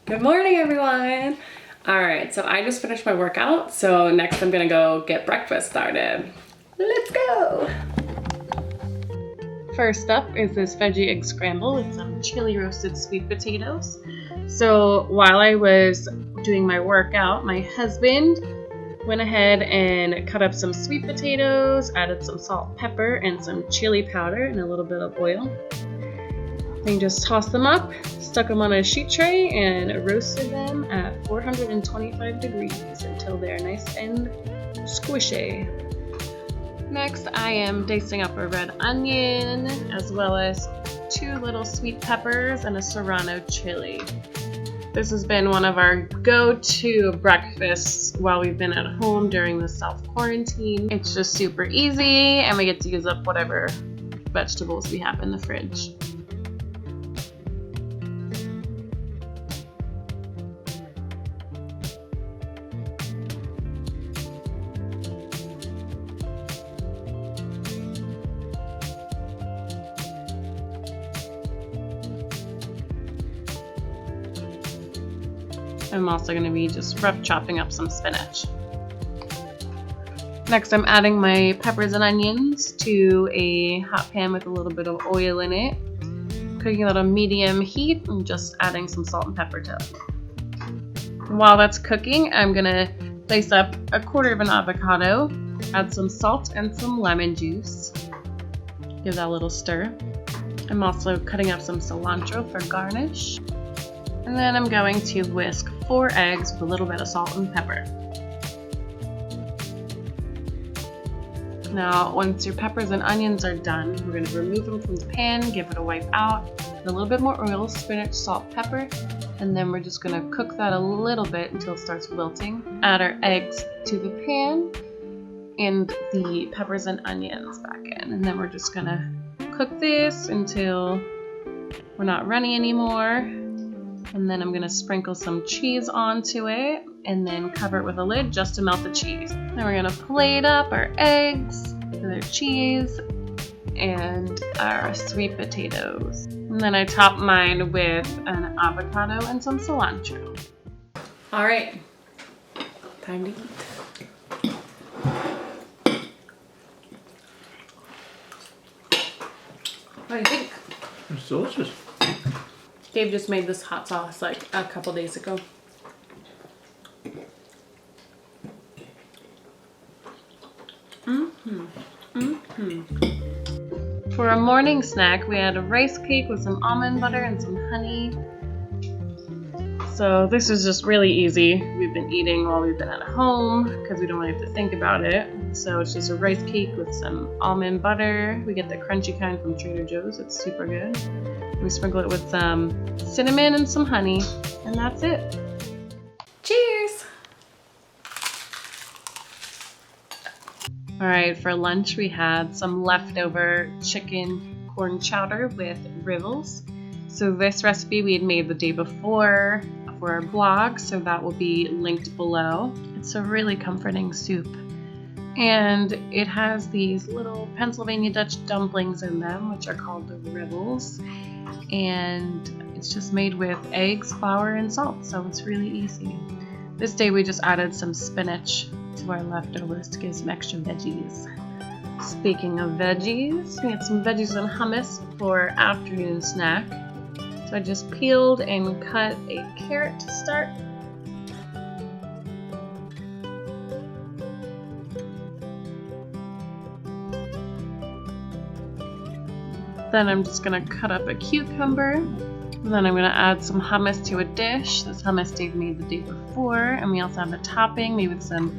Good morning, everyone. All right, so I just finished my workout. So next I'm gonna go get breakfast started. Let's go. First up is this veggie egg scramble with some chili roasted sweet potatoes. So while I was doing my workout, my husband went ahead and cut up some sweet potatoes, added some salt, pepper, and some chili powder and a little bit of oil. Then just tossed them up, stuck them on a sheet tray, and roasted them at 425 degrees until they're nice and squishy. Next, I am dicing up a red onion, as well as 2 little sweet peppers and a serrano chili. This has been one of our go-to breakfasts while we've been at home during the self-quarantine. It's just super easy, and we get to use up whatever vegetables we have in the fridge. I'm also going to be just rough chopping up some spinach. Next, I'm adding my peppers and onions to a hot pan with a little bit of oil in it. Cooking it on medium heat and just adding some salt and pepper to it. While that's cooking, I'm going to dice up a quarter of an avocado, add some salt and some lemon juice. Give that a little stir. I'm also cutting up some cilantro for garnish. And then I'm going to whisk 4 eggs with a little bit of salt and pepper. Now, once your peppers and onions are done, we're going to remove them from the pan, give it a wipe out, add a little bit more oil, spinach, salt, pepper, and then we're just going to cook that a little bit until it starts wilting. Add our eggs to the pan and the peppers and onions back in, and then we're just going to cook this until we're not runny anymore. And then I'm going to sprinkle some cheese onto it and then cover it with a lid just to melt the cheese. Then we're going to plate up our eggs with our cheese and our sweet potatoes. And then I top mine with an avocado and some cilantro. All right, time to eat. What do you think? It's delicious. Dave just made this hot sauce like a couple days ago. For a morning snack, we had a rice cake with some almond butter and some honey. So this is just really easy. We've been eating while we've been at home because we don't really have to think about it. So it's just a rice cake with some almond butter. We get the crunchy kind from Trader Joe's. It's super good. We sprinkle it with some cinnamon and some honey, and that's it. Cheers! All right, for lunch we had some leftover chicken corn chowder with Rivels. So this recipe we had made the day before for our blog, so that will be linked below. It's a really comforting soup. And it has these little Pennsylvania Dutch dumplings in them, which are called the Rivels. And it's just made with eggs, flour, and salt, so it's really easy. This day we just added some spinach to our leftovers to give some extra veggies. Speaking of veggies, we had some veggies and hummus for afternoon snack. So I just peeled and cut a carrot to start. Then I'm just going to cut up a cucumber. And then I'm going to add some hummus to a dish. This hummus Dave made the day before. And we also have a topping made with some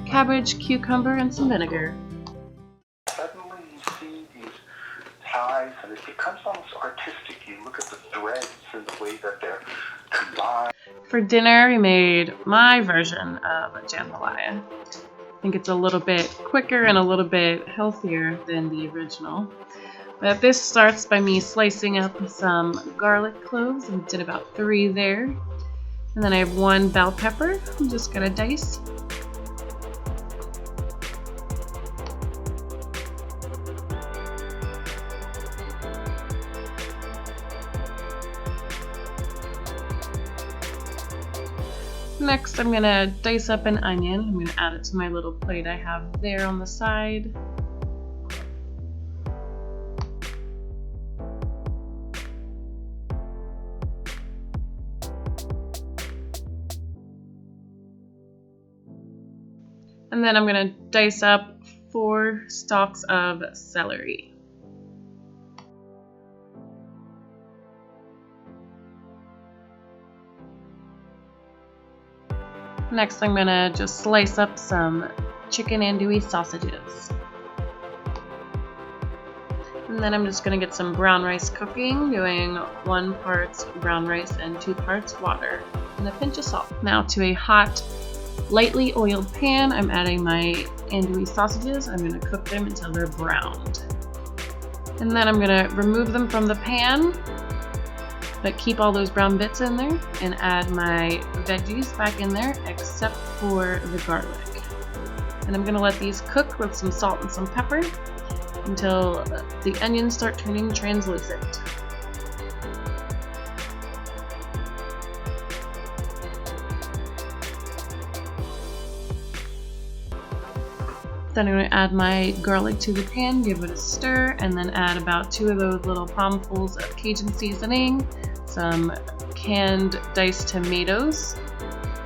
cabbage, cucumber, and some vinegar. Suddenly you see these ties and it becomes almost artistic. You look at the threads and the way that they're combined. For dinner, we made my version of a jambalaya. I think it's a little bit quicker and a little bit healthier than the original. But this starts by me slicing up some garlic cloves. I did about 3 there. And then I have 1 bell pepper. I'm just going to dice. Next, I'm gonna dice up an onion. I'm gonna add it to my little plate I have there on the side. And then I'm gonna dice up 4 stalks of celery. Next, I'm gonna just slice up some chicken andouille sausages. And then I'm just gonna get some brown rice cooking, doing 1 part brown rice and 2 parts water, and a pinch of salt. Now to a hot, lightly oiled pan, I'm adding my andouille sausages. I'm gonna cook them until they're browned. And then I'm gonna remove them from the pan, but keep all those brown bits in there, and add my veggies back in there except for the garlic. And I'm gonna let these cook with some salt and some pepper until the onions start turning translucent. Then I'm going to add my garlic to the pan, give it a stir, and then add about 2 of those little palmfuls of Cajun seasoning, some canned diced tomatoes.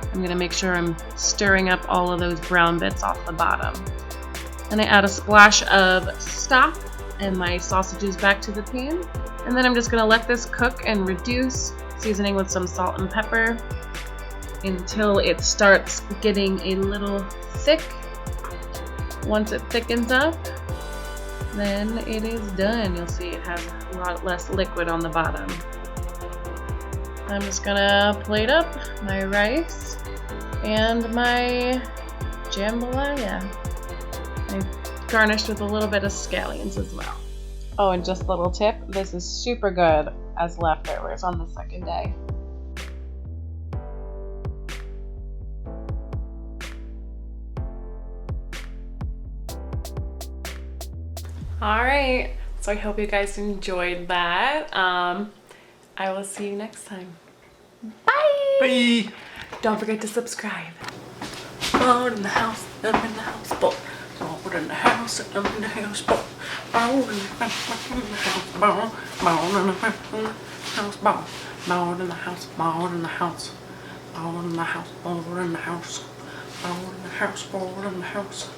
I'm going to make sure I'm stirring up all of those brown bits off the bottom. Then I add a splash of stock and my sausages back to the pan. And then I'm just going to let this cook and reduce, seasoning with some salt and pepper until it starts getting a little thick. Once it thickens up, then it is done. You'll see it has a lot less liquid on the bottom. I'm just gonna plate up my rice and my jambalaya. I garnished with a little bit of scallions as well. Oh, and just a little tip, this is super good as leftovers on the second day. Alright, so I hope you guys enjoyed that. I will see you next time. Bye! Bye! Don't forget to subscribe. Bored in the house, I'm in the house, bored in the house, I'm in the house, bored in the house, bored in the house, bored in the house, bored in the house, bored in the house, bored in the house, bored in the house, bored in the house, bored in the house.